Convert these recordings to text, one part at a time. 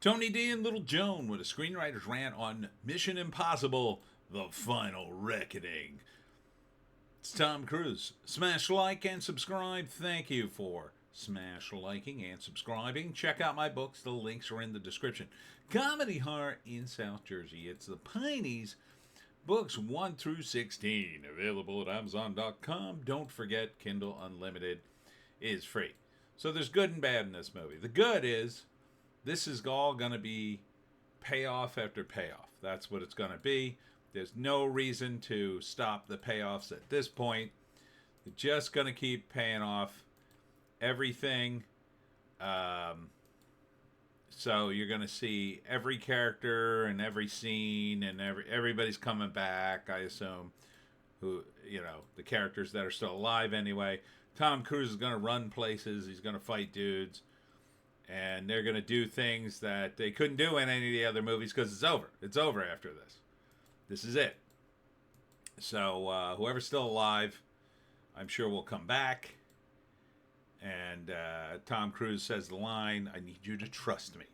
Tony D and Little Joan with a screenwriter's rant on Mission Impossible: The Final Reckoning. It's Tom Cruise. Smash like and subscribe. Thank you for smash liking and subscribing. Check out my books. The links are in the description. Comedy Horror in South Jersey. It's the Pineys, books 1 through 16, available at Amazon.com. Don't forget, Kindle Unlimited is free. So there's good and bad in this movie. The good is this is all going to be payoff after payoff. That's what it's going to be. There's no reason to stop the payoffs at this point. They're just going to keep paying off everything. So you're going to see every character and every scene, and everybody's coming back, I assume. The characters that are still alive anyway. Tom Cruise is going to run places. He's going to fight dudes. And they're going to do things that they couldn't do in any of the other movies because it's over. It's over after this. This is it. So whoever's still alive, I'm sure will come back. And Tom Cruise says the line, "I need you to trust me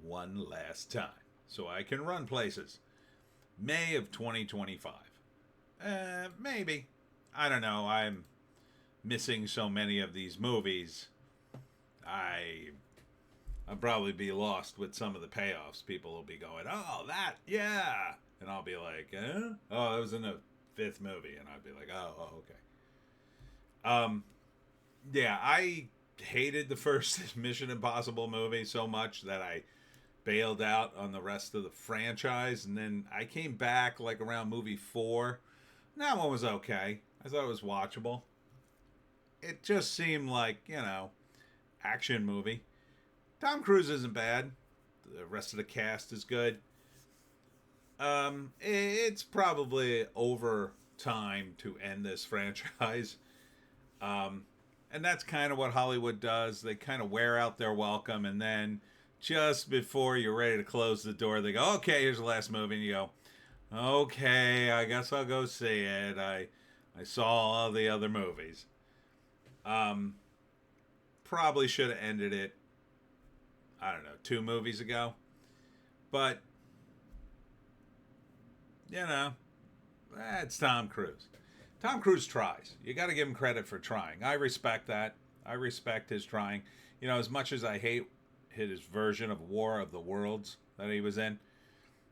one last time so I can run places." May of 2025. Maybe. I don't know. I'm missing so many of these movies. I'll probably be lost with some of the payoffs. People will be going, "Oh, that, yeah." And I'll be like, "Oh, that was in the 5th movie." And I'll be like, oh, okay. Yeah, I hated the first Mission Impossible movie so much that I bailed out on the rest of the franchise. And then I came back like around movie 4. And that one was okay. I thought it was watchable. It just seemed like, action movie. Tom Cruise isn't bad. The rest of the cast is good. It's probably over time to end this franchise. And that's kind of what Hollywood does. They kind of wear out their welcome, and then just before you're ready to close the door, they go, "Okay, here's the last movie," and you go, "Okay, I guess I'll go see it. I saw all the other movies." Probably should have ended it, I don't know, 2 movies ago. But, it's Tom Cruise. Tom Cruise tries. You got to give him credit for trying. I respect that. I respect his trying. As much as I hate his version of War of the Worlds that he was in,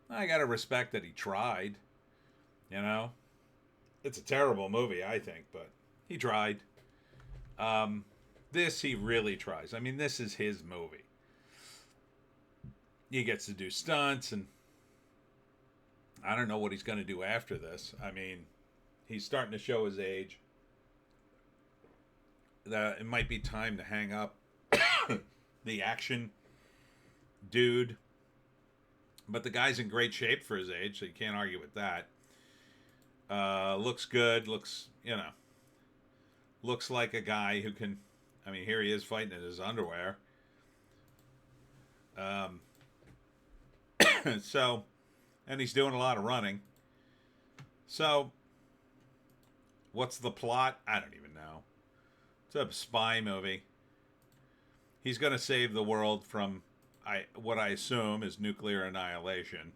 I got to respect that he tried. It's a terrible movie, I think, but he tried. This, he really tries. I mean, this is his movie. He gets to do stunts, and I don't know what he's going to do after this. I mean, he's starting to show his age. It might be time to hang up the action dude. But the guy's in great shape for his age, so you can't argue with that. Looks good. Looks like a guy who can... I mean, here he is fighting in his underwear. So, and he's doing a lot of running. So, what's the plot? I don't even know. It's a spy movie. He's going to save the world from what I assume is nuclear annihilation.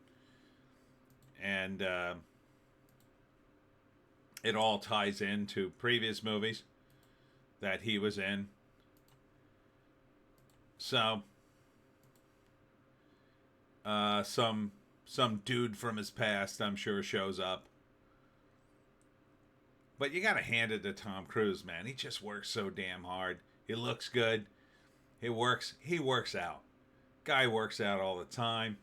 And it all ties into previous movies that he was in. So, some dude from his past, I'm sure, shows up. But you gotta hand it to Tom Cruise, man. He just works so damn hard. He looks good. He works out. Guy works out all the time.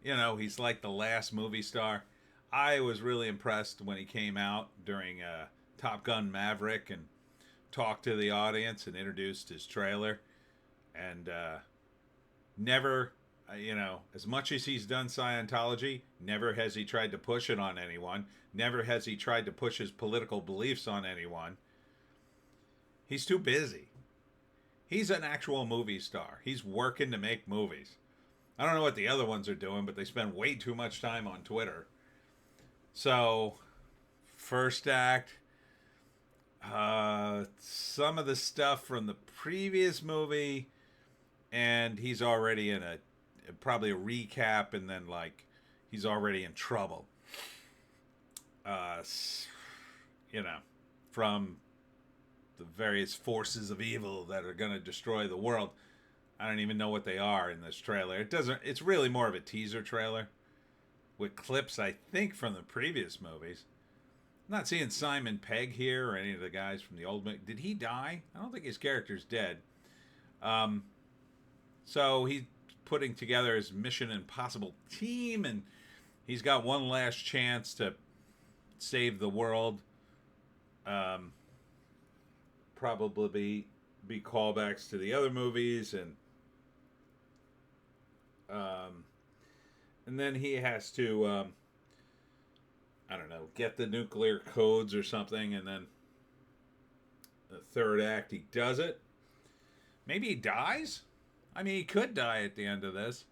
He's like the last movie star. I was really impressed when he came out during Top Gun Maverick and talked to the audience and introduced his trailer. And never, as much as he's done Scientology, never has he tried to push it on anyone. Never has he tried to push his political beliefs on anyone. He's too busy. He's an actual movie star. He's working to make movies. I don't know what the other ones are doing, but they spend way too much time on Twitter. So, first act, some of the stuff from the previous movie and he's already in a probably a recap, and then like he's already in trouble. Uh, you know, from the various forces of evil that are going to destroy the world. I don't even know what they are in this trailer. It doesn't. It's really more of a teaser trailer with clips, I think, from the previous movies. I'm not seeing Simon Pegg here or any of the guys from the old movie. Did he die? I don't think his character's dead. Um, so he's putting together his Mission Impossible team, and he's got one last chance to save the world. Probably be callbacks to the other movies, and then he has to I don't know, get the nuclear codes or something, and then the third act he does it. Maybe he dies. I mean, he could die at the end of this.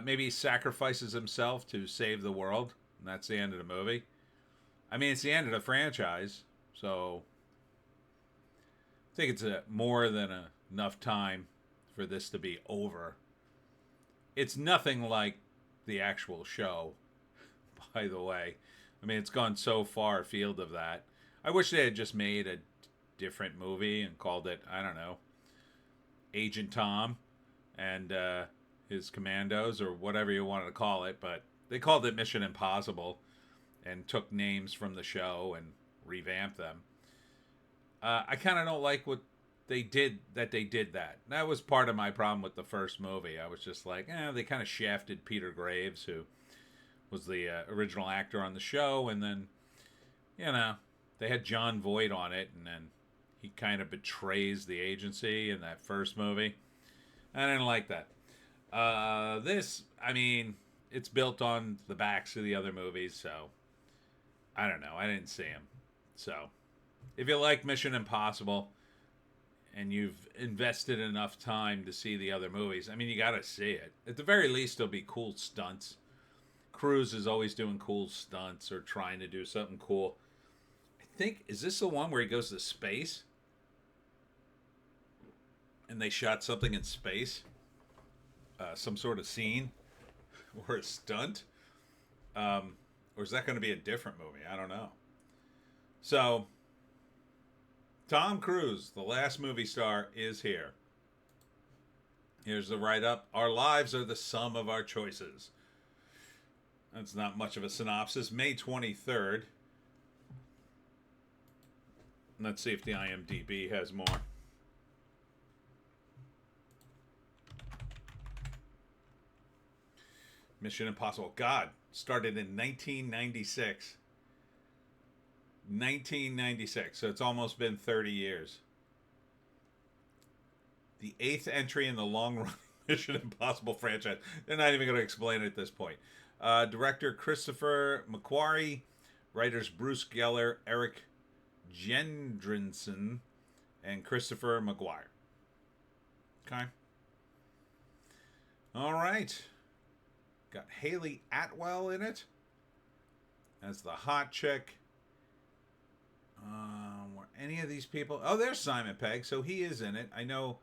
Maybe he sacrifices himself to save the world, and that's the end of the movie. I mean, it's the end of the franchise, so I think it's more than enough time for this to be over. It's nothing like the actual show, by the way. I mean, it's gone so far afield of that. I wish they had just made a different movie and called it, I don't know, Agent Tom and his commandos, or whatever you wanted to call it. But they called it Mission Impossible and took names from the show and revamped them. I kind of don't like what they did, that they did that. That was part of my problem with the first movie. I was just like, they kind of shafted Peter Graves, who was the original actor on the show, and then, they had John Voight on it, and then he kind of betrays the agency in that first movie. I didn't like that. This, I mean, it's built on the backs of the other movies, so I don't know. I didn't see him. So if you like Mission Impossible and you've invested enough time to see the other movies, I mean, you got to see it. At the very least, there'll be cool stunts. Cruise is always doing cool stunts or trying to do something cool. I think, is this the one where he goes to space? And they shot something in space? Some sort of scene? Or a stunt? Or is that going to be a different movie? I don't know. So, Tom Cruise, the last movie star, is here. Here's the write-up. Our lives are the sum of our choices. That's not much of a synopsis. May 23rd. Let's see if the IMDb has more. Mission Impossible. God, started in 1996. 1996, so it's almost been 30 years. The 8th entry in the long-running Mission Impossible franchise. They're not even going to explain it at this point. Director Christopher McQuarrie. Writers Bruce Geller, Eric Gendrinson, and Christopher McGuire. Okay. All right. Got Haley Atwell in it as the hot chick. Were any of these people? Oh, there's Simon Pegg, so he is in it. I know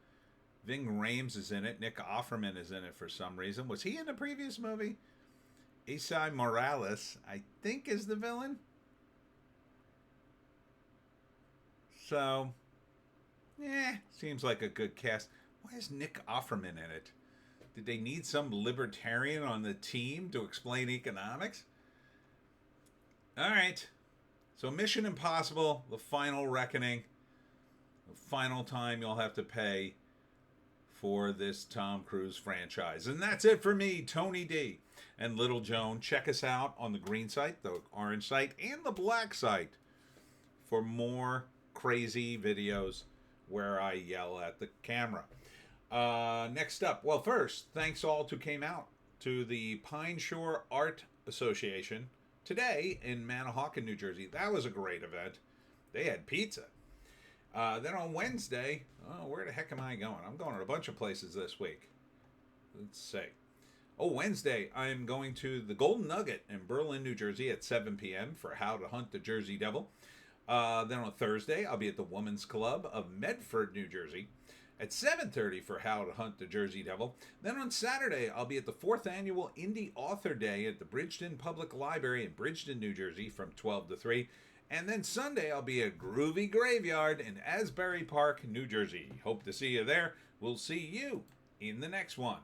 Ving Rhames is in it. Nick Offerman is in it for some reason. Was he in the previous movie? Isai Morales, I think, is the villain. So, seems like a good cast. Why is Nick Offerman in it? Did they need some libertarian on the team to explain economics? All right. So Mission Impossible, the final reckoning. The final time you'll have to pay for this Tom Cruise franchise. And that's it for me, Tony D. And Little Joan. Check us out on the green site, the orange site, and the black site for more crazy videos where I yell at the camera. Next up, well, first, thanks all who came out to the Pine Shore Art Association today in Manahawkin, New Jersey. That was a great event. They had pizza. Then on Wednesday, where the heck am I going? I'm going to a bunch of places this week. Let's see. Wednesday, I'm going to the Golden Nugget in Berlin, New Jersey at 7 p.m. for How to Hunt the Jersey Devil. Then on Thursday, I'll be at the Women's Club of Medford, New Jersey at 7:30 for How to Hunt the Jersey Devil. Then on Saturday, I'll be at the 4th Annual Indie Author Day at the Bridgeton Public Library in Bridgeton, New Jersey from 12 to 3. And then Sunday, I'll be at Groovy Graveyard in Asbury Park, New Jersey. Hope to see you there. We'll see you in the next one.